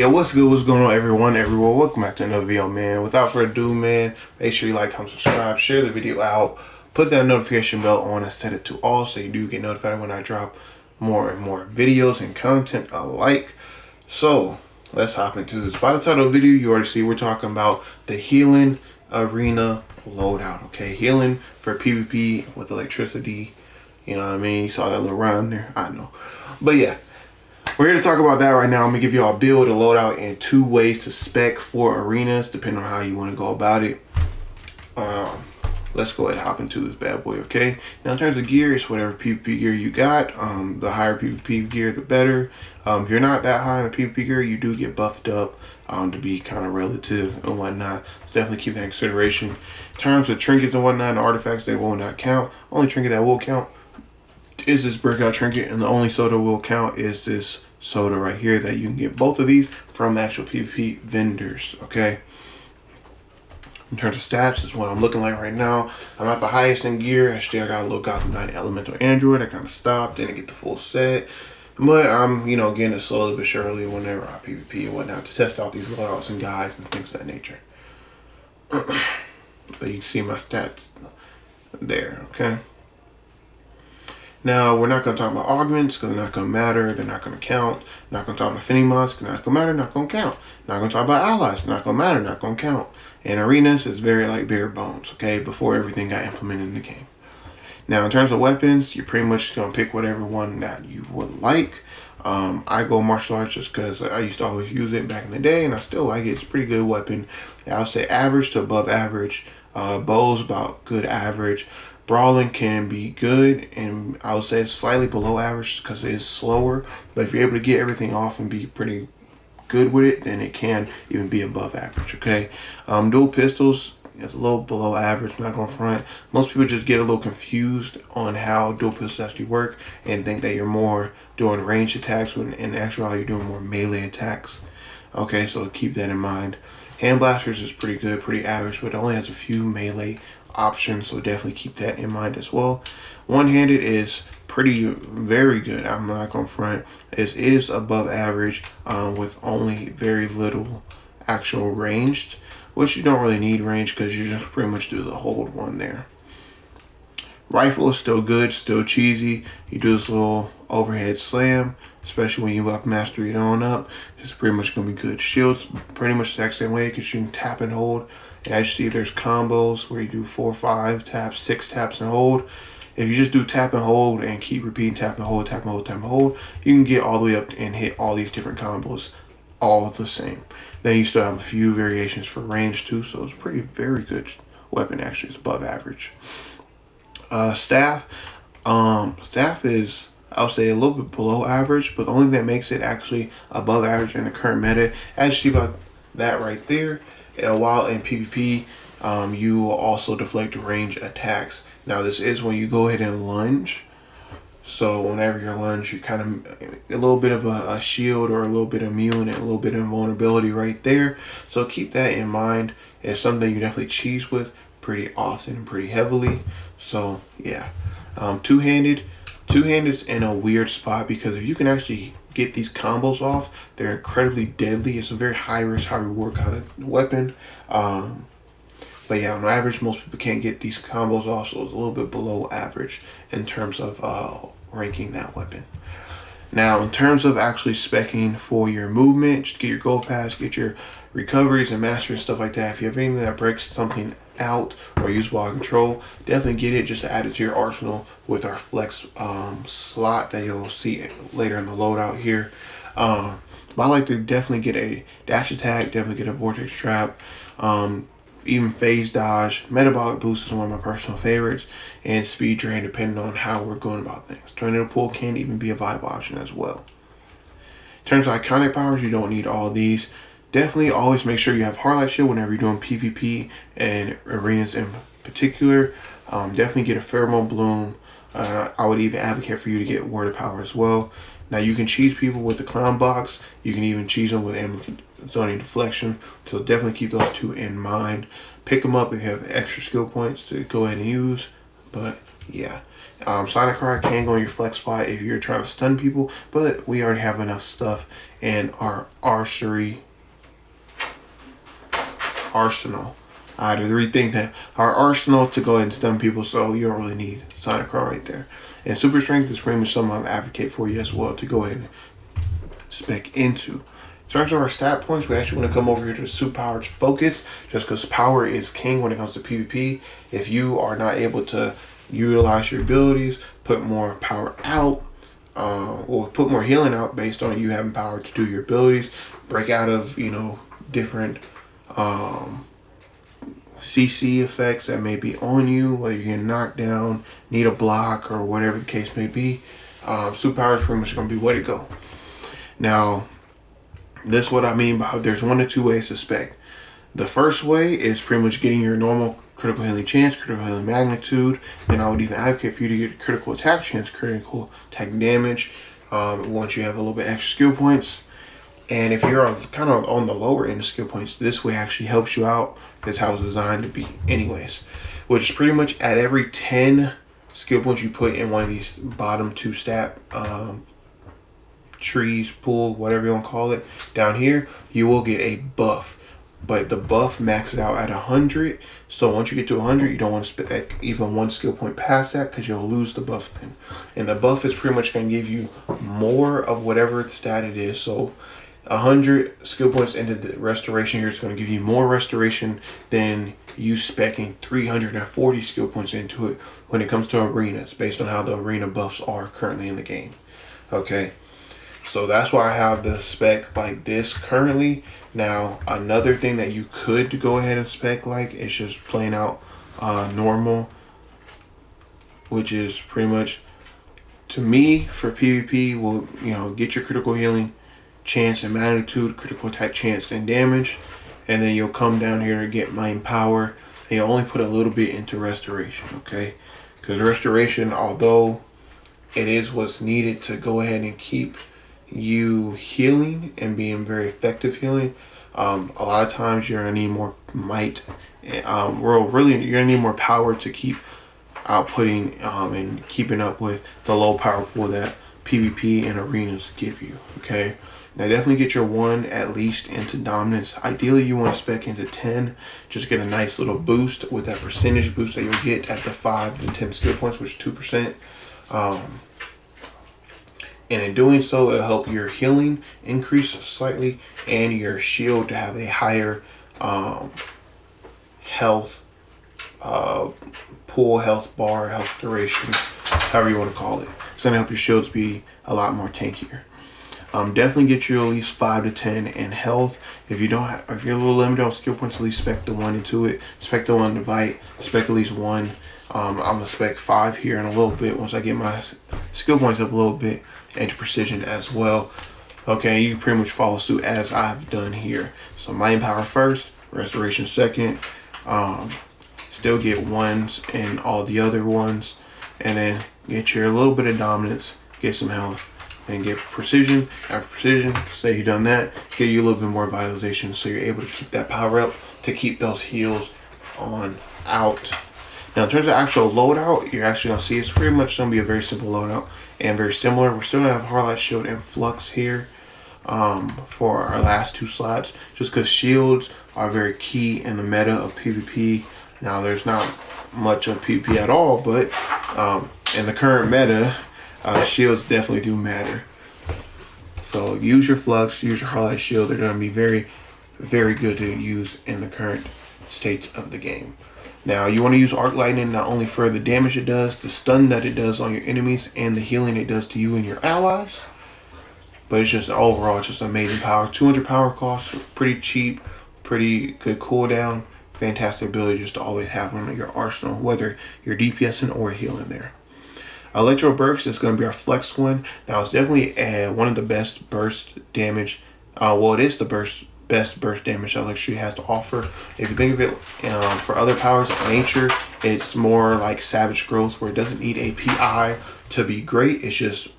Yo, what's good? What's going on, everyone? Everyone, welcome back to another video, man. Without further ado, man, make sure you like, comment, subscribe, share the video out, put that notification bell on and set it to all so you do get notified when I drop more and more videos and content alike. So, let's hop into this. By the title of the video, you already see we're talking about the Healing Arena Loadout, okay? Healing for PvP with electricity, you know what I mean? You saw that little rhyme there, I know. But yeah. We're here to talk about that right now. I'm going to give you all a build, a loadout, and 2 ways to spec for arenas, depending on how you want to go about it. Let's go ahead and hop into this bad boy, okay? Now, in terms of gear, it's whatever PvP gear you got. The higher PvP gear, the better. If you're not that high in the PvP gear, you do get buffed up to be kind of relative and whatnot. So definitely keep that in consideration. In terms of trinkets and whatnot, and artifacts, they will not count. Only trinket that will count is this breakout trinket, and the only soda will count is this soda right here that you can get both of these from the actual PvP vendors, okay? In terms of stats, is what I'm looking like right now. I'm not the highest in gear. Actually, I got a little Gotham Knight Elemental Android. I kind of stopped, didn't get the full set. But I'm, getting it slowly but surely whenever I PvP and whatnot to test out these loadouts and guides and things of that nature. But you can see my stats there, okay? Now, we're not going to talk about augments because they're not going to matter. They're not going to count. Not going to talk about affinity mods because they're not going to matter. Not going to count. Not going to talk about allies. Not going to matter. Not going to count. And arenas is very like bare bones, okay, before everything got implemented in the game. Now, in terms of weapons, you're pretty much going to pick whatever one that you would like. I go martial arts just because I used to always use it back in the day, and I still like it. It's a pretty good weapon. I would say average to above average. Bow's about good average. Brawling can be good, and I would say it's slightly below average because it is slower. But if you're able to get everything off and be pretty good with it, then it can even be above average, okay? Dual pistols is a little below average, not going front. Most people just get a little confused on how dual pistols actually work and think that you're more doing ranged attacks when in actuality you're doing more melee attacks. Okay, so keep that in mind. Hand blasters is pretty good, pretty average, but it only has a few melee options, so definitely keep that in mind as well. One-handed is very good. I'm not gonna front. It is above average with only very little actual ranged, which you don't really need range because you just pretty much do the hold one there. Rifle is still good, still cheesy. You do this little overhead slam, especially when you up mastery it on up. It's pretty much gonna be good. Shields pretty much the exact same way because you can tap and hold. And as you see, there's combos where you do 4, 5 taps, 6 taps and hold. If you just do tap and hold and keep repeating tap and hold, tap and hold, tap and hold, you can get all the way up and hit all these different combos all the same. Then you still have a few variations for range too, so it's very good weapon. Actually, it's above average. Staff is, I'll say, a little bit below average, but the only thing that makes it actually above average in the current meta, as you see about that right there, while in PvP, you will also deflect range attacks. Now, this is when you go ahead and lunge. So whenever you lunge, you're kind of a little bit of a shield or a little bit immune and a little bit of invulnerability right there. So keep that in mind. It's something you definitely cheese with pretty often and pretty heavily. So yeah, two-handed's in a weird spot because if you can actually get these combos off, they're incredibly deadly. It's a very high risk, high reward kind of weapon. But yeah, on average, most people can't get these combos off, so it's a little bit below average in terms of ranking that weapon. Now, in terms of actually specking for your movement, just get your gold pass, get your recoveries and mastery and stuff like that. If you have anything that breaks something out or use while control, definitely get it just to add it to your arsenal with our flex slot that you'll see later in the loadout here. But I like to definitely get a dash attack, definitely get a vortex trap, even phase dodge. Metabolic boost is one of my personal favorites, and speed drain depending on how we're going about things. Tornado pool can even be a viable option as well. In terms of iconic powers, you don't need all these. Definitely always make sure you have Hardlight Shield whenever you're doing PvP and arenas in particular. Definitely get a Pheromone Bloom. I would even advocate for you to get Word of Power as well. Now you can cheese people with the Clown Box. You can even cheese them with Amazonia Deflection. So definitely keep those two in mind. Pick them up if you have extra skill points to go ahead and use. But Yeah. Sonic Cry can go in your flex spot if you're trying to stun people, but we already have enough stuff in our arsenal. I had to rethink that. Our arsenal to go ahead and stun people, so you don't really need Sonic Cry right there. And Super Strength is pretty much something I advocate for you as well to go ahead and spec into. In terms of our stat points, we actually want to come over here to Superpowered Focus, just because power is king when it comes to PvP. If you are not able to utilize your abilities, put more power out, or put more healing out based on you having power to do your abilities, break out of, different CC effects that may be on you, whether you're getting knocked down, need a block, or whatever the case may be. Superpower is pretty much going to be way to go. Now, this is what I mean by there's 1 to 2 ways to spec. The first way is pretty much getting your normal critical healing chance, critical healing magnitude. Then I would even advocate for you to get critical attack chance, critical attack damage, once you have a little bit extra skill points. And if you're kind of on the lower end of skill points, this way actually helps you out. That's how it's designed to be anyways. Which is pretty much at every 10 skill points you put in one of these bottom 2 stat trees, pool, whatever you want to call it, down here, you will get a buff. But the buff maxes out at 100. So once you get to 100, you don't want to spec even 1 skill point past that because you'll lose the buff then. And the buff is pretty much going to give you more of whatever stat it is. So 100 skill points into the restoration here is going to give you more restoration than you specking 340 skill points into it when it comes to arenas, based on how the arena buffs are currently in the game. Okay. So that's why I have the spec like this currently. Now, another thing that you could go ahead and spec like is just playing out normal, which is pretty much, to me, for PvP, will get your critical healing chance and magnitude, critical attack chance and damage, and then you'll come down here to get main power, and you'll only put a little bit into restoration, okay? Because restoration, although it is what's needed to go ahead and keep you healing and being very effective healing, a lot of times you're gonna need more might, really you're gonna need more power to keep outputting and keeping up with the low power pool that PvP and arenas give you. Okay, now definitely get your 1 at least into dominance. Ideally you want to spec into 10, just get a nice little boost with that percentage boost that you'll get at the 5 and 10 skill points, which is 2%. And in doing so, it'll help your healing increase slightly and your shield to have a higher health pool, health bar, health duration, however you want to call it. It's going to help your shields be a lot more tankier. Definitely get you at least 5 to 10 in health. If you're a little limited on skill points, at least spec the 1 into it. Spec the 1 to bite. Spec at least 1. I'm gonna spec 5 here in a little bit once I get my skill points up a little bit, and to precision as well. Okay, you pretty much follow suit as I've done here. So main power first, restoration second. Still get 1s in all the other ones, and then get your little bit of dominance, get some health, and get precision. After precision, say you've done that, get you a little bit more vitalization, so you're able to keep that power up to keep those heals on out. Now, in terms of actual loadout, you're actually going to see it's pretty much going to be a very simple loadout and very similar. We're still going to have Hardlight Shield and Flux here for our last 2 slots, just because shields are very key in the meta of PvP. Now, there's not much of PvP at all, but in the current meta, shields definitely do matter. So use your Flux, use your Hardlight Shield. They're going to be very, very good to use in the current state of the game. Now, you want to use Arc Lightning not only for the damage it does, the stun that it does on your enemies, and the healing it does to you and your allies, but it's just overall, it's just amazing power. 200 power cost, pretty cheap, pretty good cooldown, fantastic ability just to always have on your arsenal, whether you're DPSing or healing there. Electro Burst is going to be our flex one. Now, it's definitely one of the best burst damage. Well, it is the best burst damage that Electro has to offer. If you think of it for other powers of nature, it's more like Savage Growth, where it doesn't need a PI to be great. It's just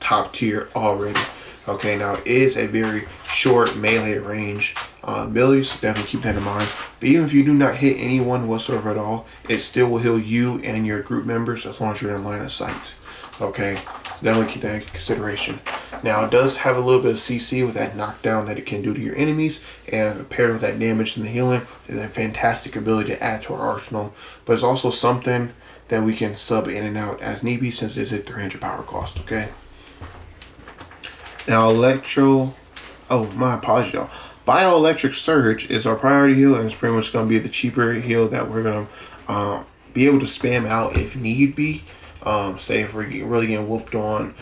top tier already. Okay, now it is a very short melee range abilities. Definitely keep that in mind. But even if you do not hit anyone whatsoever at all, it still will heal you and your group members as long as you're in line of sight. Okay, definitely keep that in consideration. Now, it does have a little bit of CC with that knockdown that it can do to your enemies, and paired with that damage and the healing, it's a fantastic ability to add to our arsenal. But it's also something that we can sub in and out as need be, since it's a 300 power cost. Okay. Now, my apologies, y'all. Bioelectric Surge is our priority heal, and it's pretty much going to be the cheaper heal that we're going to be able to spam out if need be. Say if we're really getting whooped on,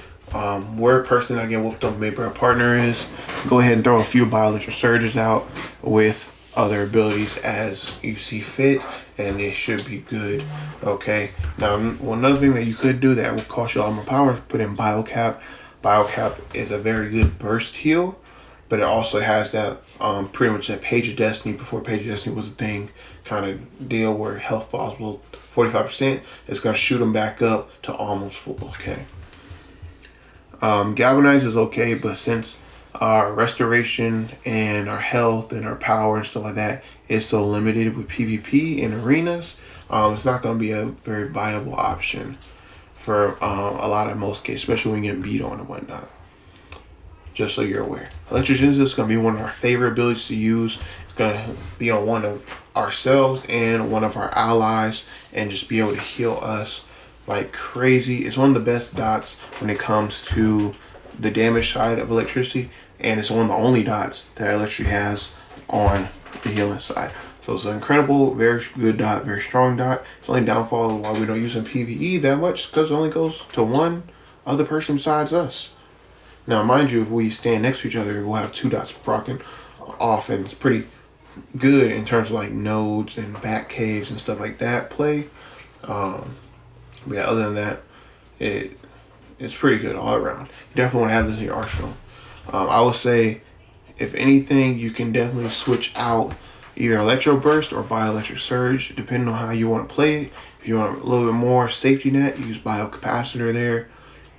we're a person not getting whooped on, maybe our partner is, go ahead and throw a few Bioelectric Surges out with other abilities as you see fit, and it should be good. Okay. Now, another thing that you could do that will cost you a lot more power is put in Biocap. Biocap is a very good burst heal, but it also has that pretty much that Page of Destiny, before Page of Destiny was a thing, kind of deal where health falls below 45%. It's going to shoot them back up to almost full. Okay. Galvanize is okay, but since our restoration and our health and our power and stuff like that is so limited with PvP and arenas, it's not going to be a very viable option for a lot of most cases, especially when you get beat on and whatnot. Just so you're aware. Electrogenesis is going to be one of our favorite abilities to use. It's going to be on one of ourselves and one of our allies, and just be able to heal us like crazy. It's one of the best dots when it comes to the damage side of electricity, and it's one of the only dots that electricity has on the healing side. So it's an incredible, very good dot, very strong dot. It's only downfall of why we don't use it in PvE that much, because it only goes to one other person besides us. Now, mind you, if we stand next to each other, we'll have two dots rocking off, and it's pretty good in terms of like nodes and back caves and stuff like that play. But yeah, other than that, it's pretty good all around. You definitely want to have this in your arsenal. I would say, if anything, you can definitely switch out either Electro Burst or Bioelectric Surge, depending on how you want to play it. If you want a little bit more safety net, use Biocapacitor there.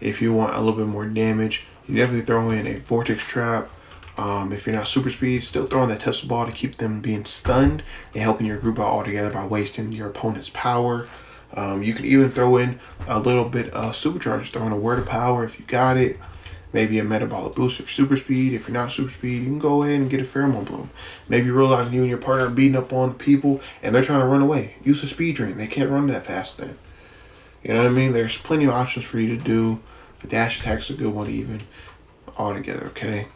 If you want a little bit more damage, you definitely throw in a Vortex Trap. If you're not super speed, still throwing that Tesla Ball to keep them being stunned and helping your group out altogether by wasting your opponent's power. You can even throw in a little bit of Supercharge, throwing a Word of Power if you got it. Maybe a Metabolic Boost if super speed. If you're not super speed, you can go ahead and get a Pheromone Bloom. Maybe you realize you and your partner are beating up on the people and they're trying to run away. Use a Speed Drain. They can't run that fast then. You know what I mean? There's plenty of options for you to do. The dash attack's a good one even altogether, okay?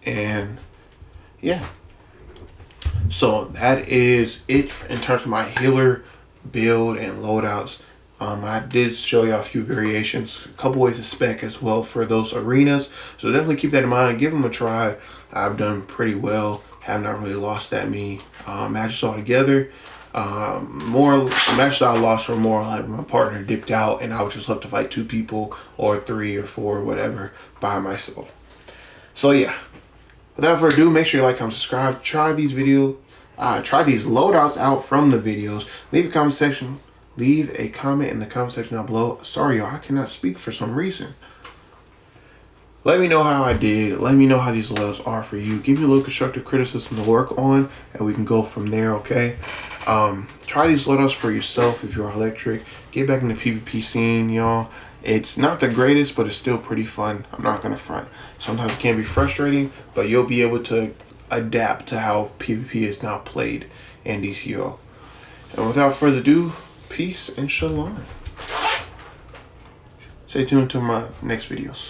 And yeah. So that is it in terms of my healer build and loadouts. I did show you a few variations, a couple ways to spec as well for those arenas. So definitely keep that in mind. Give them a try. I've done pretty well. Have not really lost that many matches altogether. More matches I lost were more like my partner dipped out and I was just left to fight two people or three or four or whatever by myself. So yeah, without further ado, make sure you like, comment, subscribe. Try these loadouts out from the videos. Leave a comment section. Leave a comment in the comment section down below. Sorry, y'all, I cannot speak for some reason. Let me know how I did. Let me know how these loadouts are for you. Give me a little constructive criticism to work on, and we can go from there, okay? Try these loadouts for yourself if you're electric. Get back in the PvP scene, y'all. It's not the greatest, but it's still pretty fun. I'm not going to front. Sometimes it can be frustrating, but you'll be able to adapt to how PvP is now played in DCUO. And without further ado, peace and shalom. Stay tuned to my next videos.